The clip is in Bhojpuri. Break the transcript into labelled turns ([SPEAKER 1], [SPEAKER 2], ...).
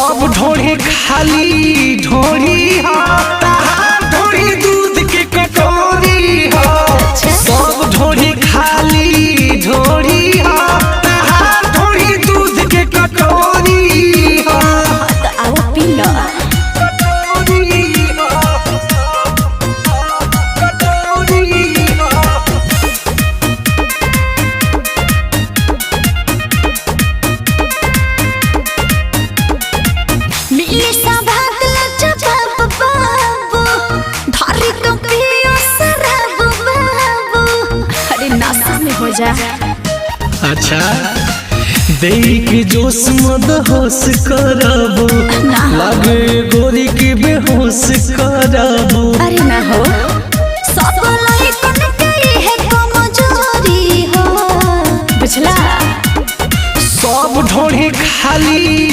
[SPEAKER 1] सब ढोरी खाली ढोरी हो, तहार ढोरी दूध के कटोरी हो। सब ढोरी खाली ढोरी हो, तहार ढोरी दूध के कटोरी हो।
[SPEAKER 2] आओ पी लो। हो जा
[SPEAKER 1] अच्छा देई के जोश मद होश करबो, लागे गोरी की बेहोश करबो।
[SPEAKER 2] अरे ना हो सब लाइकन के है कमजोरी हो, बुझला।
[SPEAKER 1] सब ढोरी खाली